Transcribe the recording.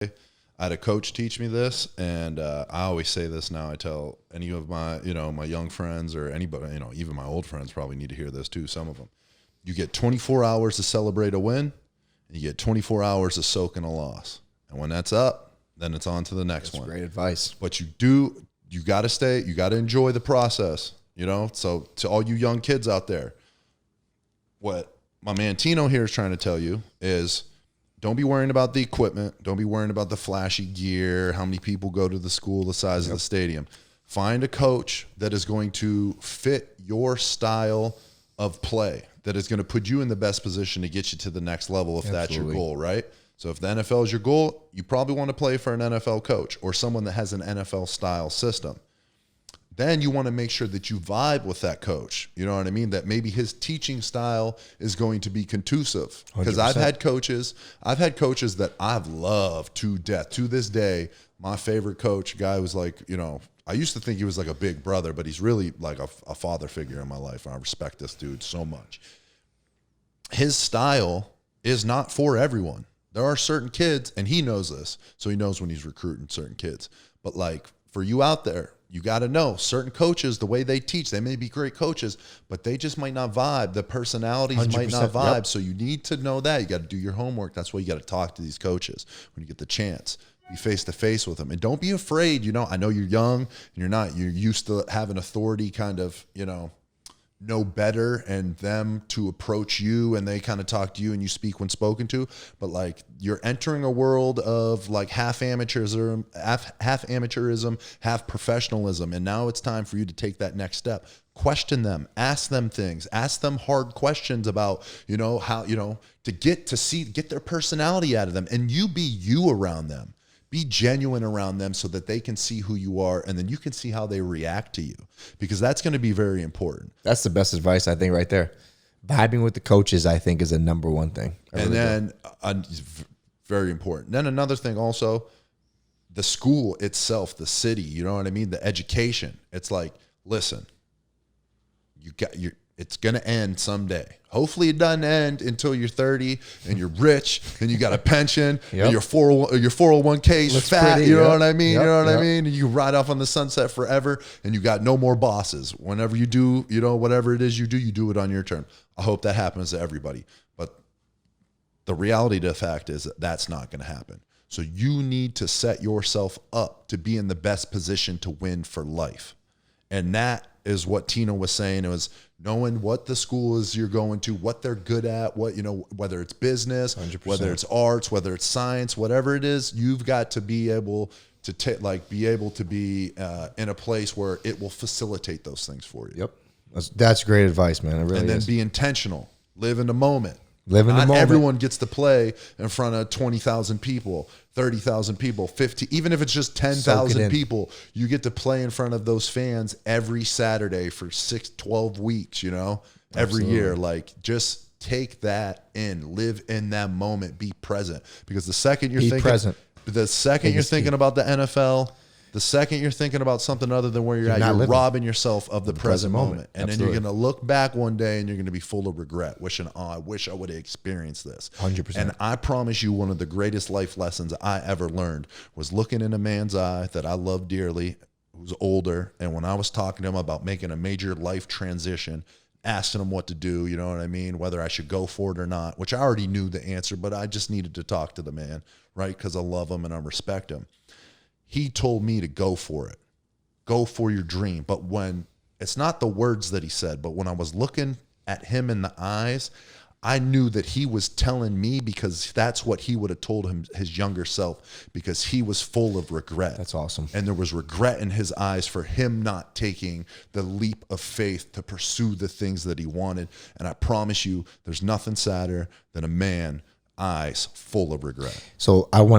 I had a coach teach me this, and I always say this now. I tell any of my, my young friends or anybody, even my old friends probably need to hear this too, some of them. You get 24 hours to celebrate a win, and you get 24 hours to soak in a loss. And when that's up, then it's on to the next one. Great advice. But you got to enjoy the process, So to all you young kids out there, what my man Tino here is trying to tell you is, don't be worrying about the equipment. Don't be worrying about the flashy gear, how many people go to the school, the size of the stadium. Find a coach that is going to fit your style of play, that is going to put you in the best position to get you to the next level if that's your goal, right? So if the NFL is your goal, you probably want to play for an NFL coach or someone that has an NFL-style system. Then you want to make sure that you vibe with that coach. You know what I mean? That maybe his teaching style is going to be conducive. Because I've had coaches that I've loved to death. To this day, my favorite coach, guy was like, I used to think he was like a big brother, but he's really like a father figure in my life. And I respect this dude so much. His style is not for everyone. There are certain kids, and he knows this, so he knows when he's recruiting certain kids. But like for you out there, you got to know certain coaches, the way they teach, they may be great coaches, but they just might not vibe. The personalities might not vibe. Yep. So you need to know that. You got to do your homework. That's why you got to talk to these coaches when you get the chance. Be face to face with them. And don't be afraid. I know you're young and you're used to having authority kind of, know better and them to approach you and they kind of talk to you and you speak when spoken to, but like you're entering a world of like half amateurism, half professionalism. And now it's time for you to take that next step. Question them, ask them things, ask them hard questions about, how, to get their personality out of them, and you be you around them. Be genuine around them so that they can see who you are, and then you can see how they react to you, because that's going to be very important. That's the best advice, I think, right there. Vibing with the coaches, I think, is a number one thing. Very important. Then another thing also, the school itself, the city, you know what I mean? The education. It's like, listen, it's going to end someday. Hopefully it doesn't end until you're 30 and you're rich and you got a pension and your 401k's fat. Pretty, you know what I mean? You know what I mean? And you ride off on the sunset forever and you got no more bosses. Whenever you do, whatever it is you do it on your term. I hope that happens to everybody. But the reality of the fact is that that's not going to happen. So you need to set yourself up to be in the best position to win for life. And that is what Tino was saying. It was knowing what the school is you're going to, what they're good at, whether it's business, 100%. Whether it's arts, whether it's science, whatever it is, you've got to be able to be in a place where it will facilitate those things for you. Yep. That's great advice, man. It really is. And then be intentional. Live in the moment. Not everyone gets to play in front of 20,000 people, 30,000 people, 50, even if it's just 10,000 people, you get to play in front of those fans every Saturday for 12 weeks, every year. Like, just take that in, live in that moment, be present. Because the second you're thinking about the NFL, the second you're thinking about something other than where you're at, you're robbing yourself of the present moment. And then you're going to look back one day and you're going to be full of regret, wishing, I wish I would have experienced this. 100%. And I promise you, one of the greatest life lessons I ever learned was looking in a man's eye that I love dearly, who's older. And when I was talking to him about making a major life transition, asking him what to do, you know what I mean? Whether I should go for it or not, which I already knew the answer, but I just needed to talk to the man, right? Because I love him and I respect him. He told me to go for it. Go for your dream. But when it's not the words that he said, but when I was looking at him in the eyes, I knew that he was telling me because that's what he would have told him, his younger self, because he was full of regret. That's awesome. And there was regret in his eyes for him not taking the leap of faith to pursue the things that he wanted. And I promise you, there's nothing sadder than a man eyes full of regret. So I want